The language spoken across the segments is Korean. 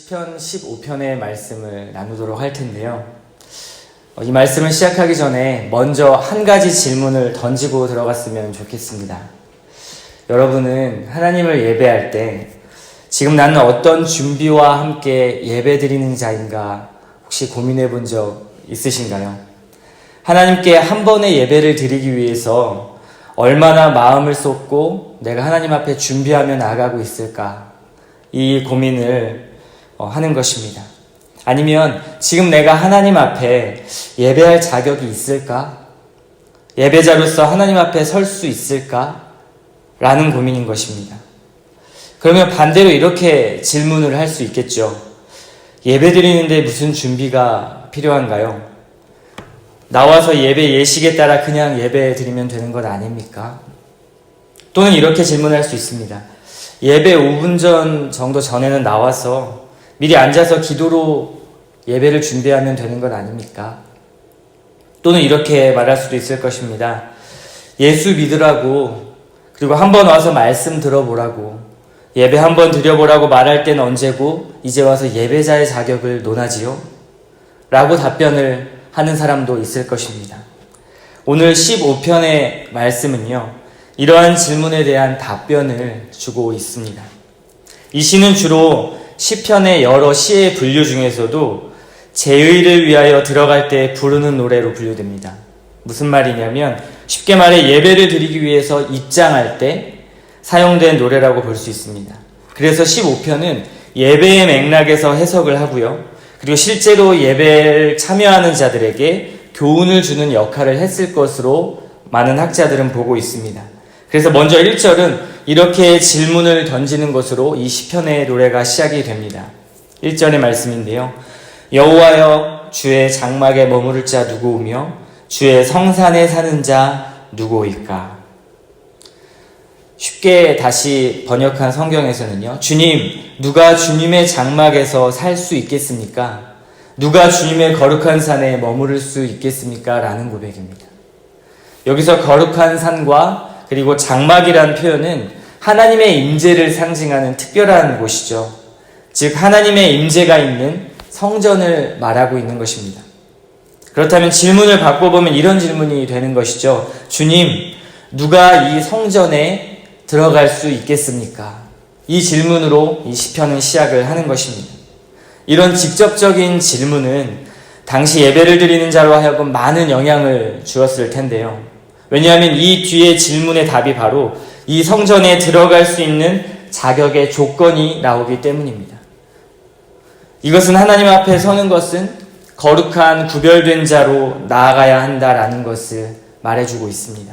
시편 15편의 말씀을 나누도록 할 텐데요. 이 말씀을 시작하기 전에 먼저 한 가지 질문을 던지고 들어갔으면 좋겠습니다. 여러분은 하나님을 예배할 때 지금 나는 어떤 준비와 함께 예배드리는 자인가 혹시 고민해 본 적 있으신가요? 하나님께 한 번의 예배를 드리기 위해서 얼마나 마음을 쏟고 내가 하나님 앞에 준비하며 나아가고 있을까? 이 고민을 하는 것입니다. 아니면 지금 내가 하나님 앞에 예배할 자격이 있을까? 예배자로서 하나님 앞에 설 수 있을까? 라는 고민인 것입니다. 그러면 반대로 이렇게 질문을 할 수 있겠죠. 예배드리는데 무슨 준비가 필요한가요? 나와서 예배 예식에 따라 그냥 예배 드리면 되는 것 아닙니까? 또는 이렇게 질문할 수 있습니다. 예배 5분 전 정도 전에는 나와서 미리 앉아서 기도로 예배를 준비하면 되는 것 아닙니까? 또는 이렇게 말할 수도 있을 것입니다. 예수 믿으라고, 그리고 한번 와서 말씀 들어보라고, 예배 한번 드려보라고 말할 때는 언제고 이제 와서 예배자의 자격을 논하지요? 라고 답변을 하는 사람도 있을 것입니다. 오늘 15편의 말씀은요, 이러한 질문에 대한 답변을 주고 있습니다. 이 시는 주로 시편의 여러 시의 분류 중에서도 제의를 위하여 들어갈 때 부르는 노래로 분류됩니다. 무슨 말이냐면 쉽게 말해 예배를 드리기 위해서 입장할 때 사용된 노래라고 볼 수 있습니다. 그래서 15편은 예배의 맥락에서 해석을 하고요. 그리고 실제로 예배를 참여하는 자들에게 교훈을 주는 역할을 했을 것으로 많은 학자들은 보고 있습니다. 그래서 먼저 1절은 이렇게 질문을 던지는 것으로 이 시편의 노래가 시작이 됩니다. 1절의 말씀인데요. 여호와여, 주의 장막에 머무를 자 누구오며 주의 성산에 사는 자 누구이까? 쉽게 다시 번역한 성경에서는요, 주님, 누가 주님의 장막에서 살 수 있겠습니까? 누가 주님의 거룩한 산에 머무를 수 있겠습니까? 라는 고백입니다. 여기서 거룩한 산과 그리고 장막이란 표현은 하나님의 임재를 상징하는 특별한 곳이죠. 즉 하나님의 임재가 있는 성전을 말하고 있는 것입니다. 그렇다면 질문을 바꿔보면 이런 질문이 되는 것이죠. 주님, 누가 이 성전에 들어갈 수 있겠습니까? 이 질문으로 이 시편은 시작을 하는 것입니다. 이런 직접적인 질문은 당시 예배를 드리는 자로 하여금 많은 영향을 주었을 텐데요. 왜냐하면 이 뒤에 질문의 답이 바로 이 성전에 들어갈 수 있는 자격의 조건이 나오기 때문입니다. 이것은 하나님 앞에 서는 것은 거룩한 구별된 자로 나아가야 한다라는 것을 말해주고 있습니다.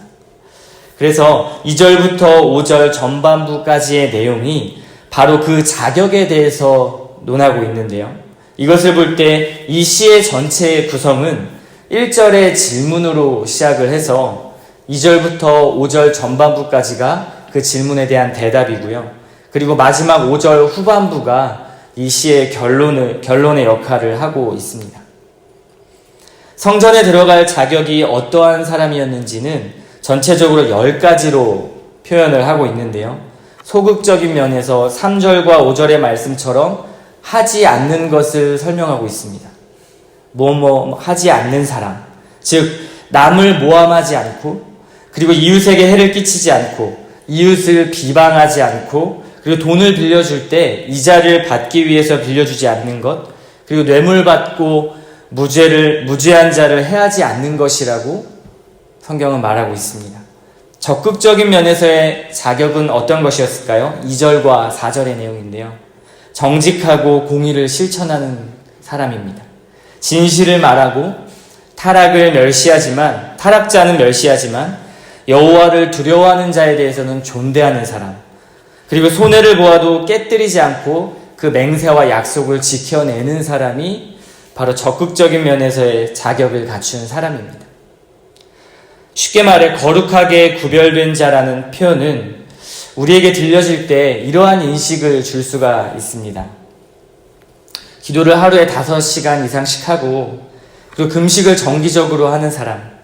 그래서 2절부터 5절 전반부까지의 내용이 바로 그 자격에 대해서 논하고 있는데요. 이것을 볼 때 이 시의 전체의 구성은 1절의 질문으로 시작을 해서 2절부터 5절 전반부까지가 그 질문에 대한 대답이고요. 그리고 마지막 5절 후반부가 이 시의 결론의 역할을 하고 있습니다. 성전에 들어갈 자격이 어떠한 사람이었는지는 전체적으로 10가지로 표현을 하고 있는데요. 소극적인 면에서 3절과 5절의 말씀처럼 하지 않는 것을 설명하고 있습니다. 하지 않는 사람, 즉 남을 모함하지 않고, 그리고 이웃에게 해를 끼치지 않고, 이웃을 비방하지 않고, 그리고 돈을 빌려줄 때 이자를 받기 위해서 빌려주지 않는 것, 그리고 뇌물 받고 무죄한 자를 해하지 않는 것이라고 성경은 말하고 있습니다. 적극적인 면에서의 자격은 어떤 것이었을까요? 2절과 4절의 내용인데요. 정직하고 공의를 실천하는 사람입니다. 진실을 말하고 타락자는 멸시하지만 여호와를 두려워하는 자에 대해서는 존대하는 사람, 그리고 손해를 보아도 깨뜨리지 않고 그 맹세와 약속을 지켜내는 사람이 바로 적극적인 면에서의 자격을 갖춘 사람입니다. 쉽게 말해 거룩하게 구별된 자라는 표현은 우리에게 들려질 때 이러한 인식을 줄 수가 있습니다. 기도를 하루에 5시간 이상씩 하고, 그리고 금식을 정기적으로 하는 사람,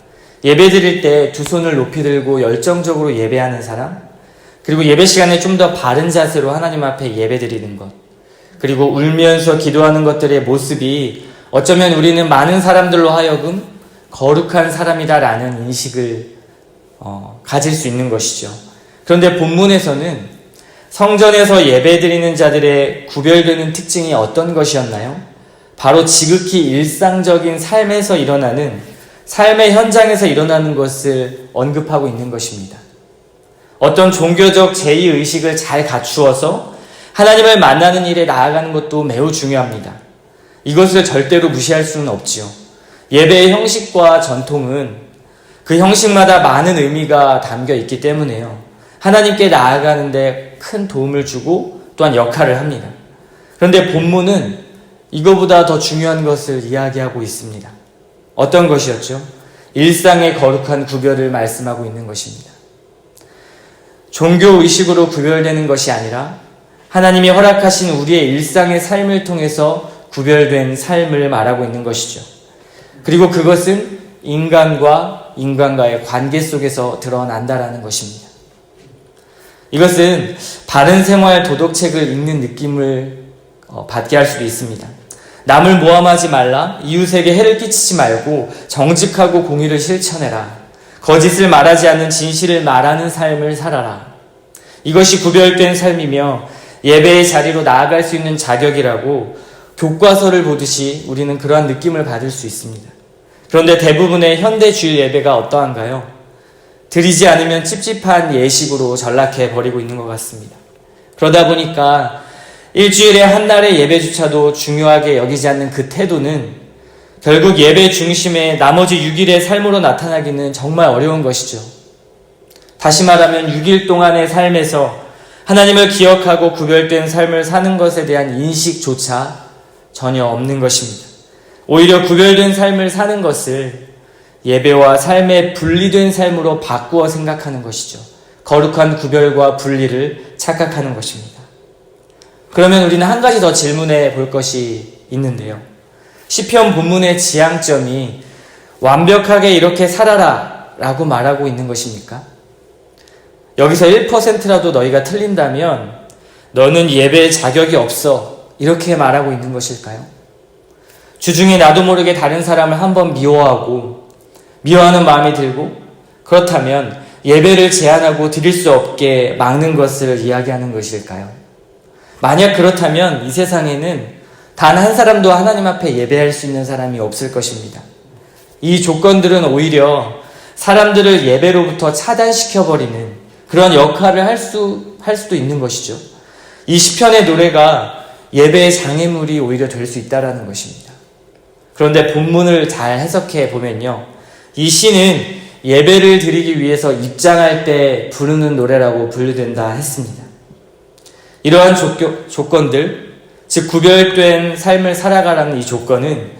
예배 드릴 때 두 손을 높이 들고 열정적으로 예배하는 사람, 그리고 예배 시간에 좀 더 바른 자세로 하나님 앞에 예배 드리는 것, 그리고 울면서 기도하는 것들의 모습이 어쩌면 우리는 많은 사람들로 하여금 거룩한 사람이다라는 인식을 가질 수 있는 것이죠. 그런데 본문에서는 성전에서 예배드리는 자들의 구별되는 특징이 어떤 것이었나요? 바로 지극히 일상적인 삶에서 일어나는, 삶의 현장에서 일어나는 것을 언급하고 있는 것입니다. 어떤 종교적 제의의식을 잘 갖추어서 하나님을 만나는 일에 나아가는 것도 매우 중요합니다. 이것을 절대로 무시할 수는 없지요. 예배의 형식과 전통은 그 형식마다 많은 의미가 담겨 있기 때문에요. 하나님께 나아가는데 큰 도움을 주고 또한 역할을 합니다. 그런데 본문은 이거보다 더 중요한 것을 이야기하고 있습니다. 어떤 것이었죠? 일상의 거룩한 구별을 말씀하고 있는 것입니다. 종교의식으로 구별되는 것이 아니라 하나님이 허락하신 우리의 일상의 삶을 통해서 구별된 삶을 말하고 있는 것이죠. 그리고 그것은 인간과의 관계 속에서 드러난다라는 것입니다. 이것은 바른 생활 도덕책을 읽는 느낌을 받게 할 수도 있습니다. 남을 모함하지 말라, 이웃에게 해를 끼치지 말고 정직하고 공의를 실천해라, 거짓을 말하지 않는 진실을 말하는 삶을 살아라. 이것이 구별된 삶이며 예배의 자리로 나아갈 수 있는 자격이라고 교과서를 보듯이 우리는 그러한 느낌을 받을 수 있습니다. 그런데 대부분의 현대주일 예배가 어떠한가요? 드리지 않으면 찝찝한 예식으로 전락해버리고 있는 것 같습니다. 그러다 보니까 일주일에 한 날의 예배조차도 중요하게 여기지 않는 그 태도는 결국 예배 중심의 나머지 6일의 삶으로 나타나기는 정말 어려운 것이죠. 다시 말하면 6일 동안의 삶에서 하나님을 기억하고 구별된 삶을 사는 것에 대한 인식조차 전혀 없는 것입니다. 오히려 구별된 삶을 사는 것을 예배와 삶의 분리된 삶으로 바꾸어 생각하는 것이죠. 거룩한 구별과 분리를 착각하는 것입니다. 그러면 우리는 한 가지 더 질문해 볼 것이 있는데요. 시편 본문의 지향점이 완벽하게 이렇게 살아라 라고 말하고 있는 것입니까? 여기서 1%라도 너희가 틀린다면 너는 예배에 자격이 없어 이렇게 말하고 있는 것일까요? 주중에 나도 모르게 다른 사람을 한번 미워하는 마음이 들고 그렇다면 예배를 제한하고 드릴 수 없게 막는 것을 이야기하는 것일까요? 만약 그렇다면 이 세상에는 단 한 사람도 하나님 앞에 예배할 수 있는 사람이 없을 것입니다. 이 조건들은 오히려 사람들을 예배로부터 차단시켜버리는 그런 역할을 할 수도 있는 것이죠. 이 시편의 노래가 예배의 장애물이 오히려 될 수 있다는 것입니다. 그런데 본문을 잘 해석해 보면요. 이 시는 예배를 드리기 위해서 입장할 때 부르는 노래라고 분류된다 했습니다. 이러한 조건들, 즉 구별된 삶을 살아가라는 이 조건은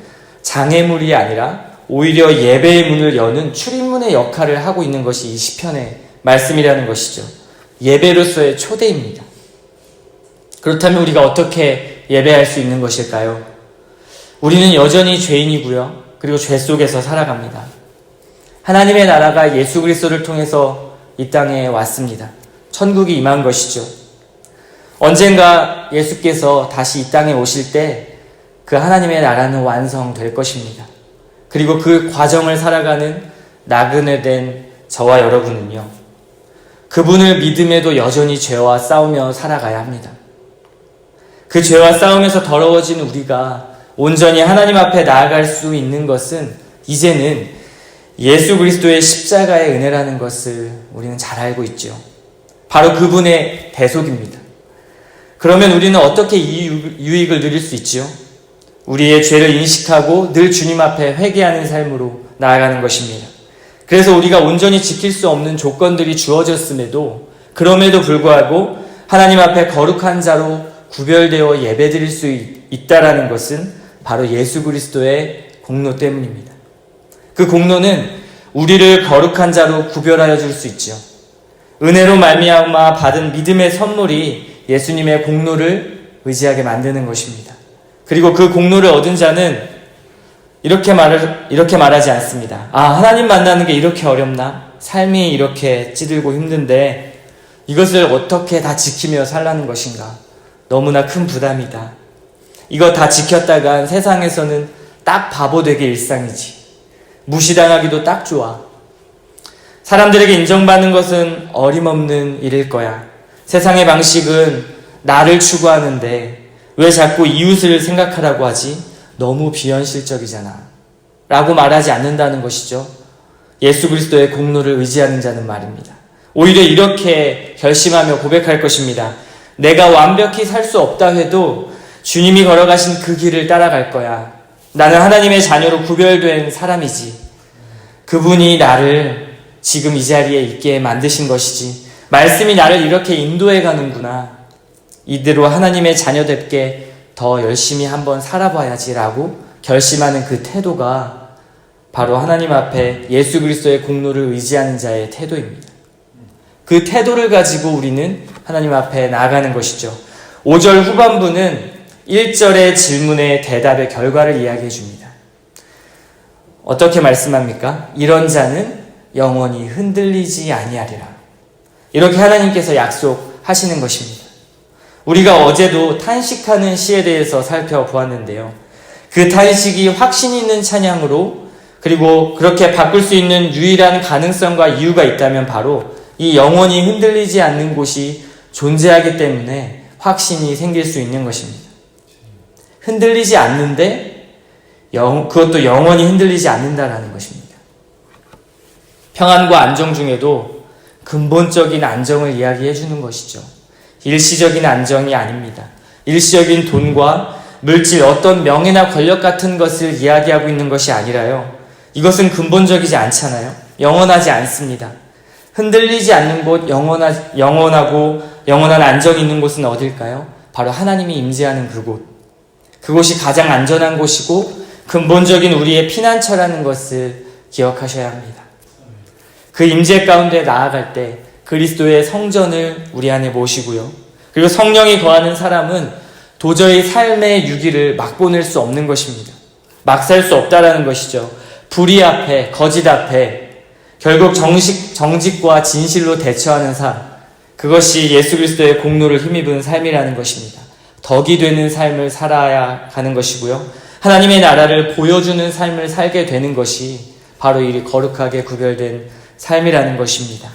장애물이 아니라 오히려 예배의 문을 여는 출입문의 역할을 하고 있는 것이 이 시편의 말씀이라는 것이죠. 예배로서의 초대입니다. 그렇다면 우리가 어떻게 예배할 수 있는 것일까요? 우리는 여전히 죄인이고요. 그리고 죄 속에서 살아갑니다. 하나님의 나라가 예수 그리스도를 통해서 이 땅에 왔습니다. 천국이 임한 것이죠. 언젠가 예수께서 다시 이 땅에 오실 때 그 하나님의 나라는 완성될 것입니다. 그리고 그 과정을 살아가는 나그네 된 저와 여러분은요. 그분을 믿음에도 여전히 죄와 싸우며 살아가야 합니다. 그 죄와 싸우면서 더러워진 우리가 온전히 하나님 앞에 나아갈 수 있는 것은 이제는 예수 그리스도의 십자가의 은혜라는 것을 우리는 잘 알고 있죠. 바로 그분의 대속입니다. 그러면 우리는 어떻게 이 유익을 누릴 수 있지요? 우리의 죄를 인식하고 늘 주님 앞에 회개하는 삶으로 나아가는 것입니다. 그래서 우리가 온전히 지킬 수 없는 조건들이 주어졌음에도 그럼에도 불구하고 하나님 앞에 거룩한 자로 구별되어 예배드릴 수 있다라는 것은 바로 예수 그리스도의 공로 때문입니다. 그 공로는 우리를 거룩한 자로 구별하여 줄 수 있죠. 은혜로 말미암아 받은 믿음의 선물이 예수님의 공로를 의지하게 만드는 것입니다. 그리고 그 공로를 얻은 자는 이렇게 말하지 않습니다. 하나님 만나는 게 이렇게 어렵나? 삶이 이렇게 찌들고 힘든데 이것을 어떻게 다 지키며 살라는 것인가? 너무나 큰 부담이다. 이거 다 지켰다간 세상에서는 딱 바보 되기 일상이지. 무시당하기도 딱 좋아. 사람들에게 인정받는 것은 어림없는 일일 거야. 세상의 방식은 나를 추구하는데 왜 자꾸 이웃을 생각하라고 하지? 너무 비현실적이잖아. 라고 말하지 않는다는 것이죠. 예수 그리스도의 공로를 의지하는 자는 말입니다. 오히려 이렇게 결심하며 고백할 것입니다. 내가 완벽히 살 수 없다 해도 주님이 걸어가신 그 길을 따라갈 거야. 나는 하나님의 자녀로 구별된 사람이지. 그분이 나를 지금 이 자리에 있게 만드신 것이지. 말씀이 나를 이렇게 인도해 가는구나. 이대로 하나님의 자녀답게 더 열심히 한번 살아봐야지라고 결심하는 그 태도가 바로 하나님 앞에 예수 그리스도의 공로를 의지하는 자의 태도입니다. 그 태도를 가지고 우리는 하나님 앞에 나아가는 것이죠. 5절 후반부는 1절의 질문의 대답의 결과를 이야기해 줍니다. 어떻게 말씀합니까? 이런 자는 영원히 흔들리지 아니하리라. 이렇게 하나님께서 약속하시는 것입니다. 우리가 어제도 탄식하는 시에 대해서 살펴보았는데요. 그 탄식이 확신 있는 찬양으로, 그리고 그렇게 바꿀 수 있는 유일한 가능성과 이유가 있다면 바로 이 영원히 흔들리지 않는 곳이 존재하기 때문에 확신이 생길 수 있는 것입니다. 흔들리지 않는데 그것도 영원히 흔들리지 않는다라는 것입니다. 평안과 안정 중에도 근본적인 안정을 이야기해 주는 것이죠. 일시적인 안정이 아닙니다. 일시적인 돈과 물질, 어떤 명예나 권력 같은 것을 이야기하고 있는 것이 아니라요. 이것은 근본적이지 않잖아요. 영원하지 않습니다. 흔들리지 않는 곳, 영원하고 영원한 안정이 있는 곳은 어딜까요? 바로 하나님이 임재하는 그곳. 그곳이 가장 안전한 곳이고 근본적인 우리의 피난처라는 것을 기억하셔야 합니다. 그 임재 가운데 나아갈 때 그리스도의 성전을 우리 안에 모시고요. 그리고 성령이 거하는 사람은 도저히 삶의 유기를 막보낼 수 없는 것입니다. 막 살 수 없다라는 것이죠. 불의 앞에, 거짓 앞에 결국 정직과 진실로 대처하는 삶, 그것이 예수 그리스도의 공로를 힘입은 삶이라는 것입니다. 덕이 되는 삶을 살아야 하는 것이고요. 하나님의 나라를 보여주는 삶을 살게 되는 것이 바로 이 거룩하게 구별된 삶이라는 것입니다.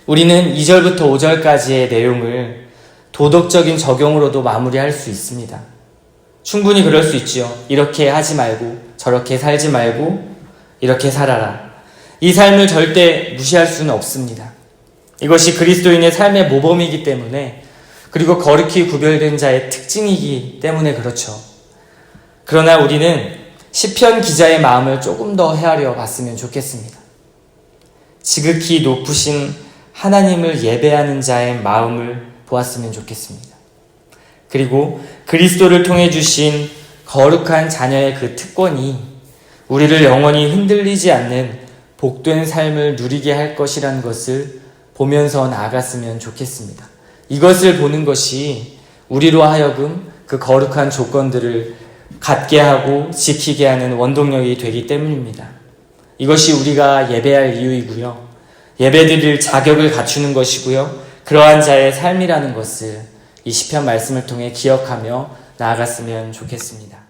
우리는 2절부터 5절까지의 내용을 도덕적인 적용으로도 마무리할 수 있습니다. 충분히 그럴 수 있지요. 이렇게 하지 말고, 저렇게 살지 말고, 이렇게 살아라. 이 삶을 절대 무시할 수는 없습니다. 이것이 그리스도인의 삶의 모범이기 때문에, 그리고 거룩히 구별된 자의 특징이기 때문에 그렇죠. 그러나 우리는 시편 기자의 마음을 조금 더 헤아려 봤으면 좋겠습니다. 지극히 높으신 하나님을 예배하는 자의 마음을 보았으면 좋겠습니다. 그리고 그리스도를 통해 주신 거룩한 자녀의 그 특권이 우리를 영원히 흔들리지 않는 복된 삶을 누리게 할 것이라는 것을 보면서 나아갔으면 좋겠습니다. 이것을 보는 것이 우리로 하여금 그 거룩한 조건들을 갖게 하고 지키게 하는 원동력이 되기 때문입니다. 이것이 우리가 예배할 이유이고요. 예배드릴 자격을 갖추는 것이고요. 그러한 자의 삶이라는 것을 이 시편 말씀을 통해 기억하며 나아갔으면 좋겠습니다.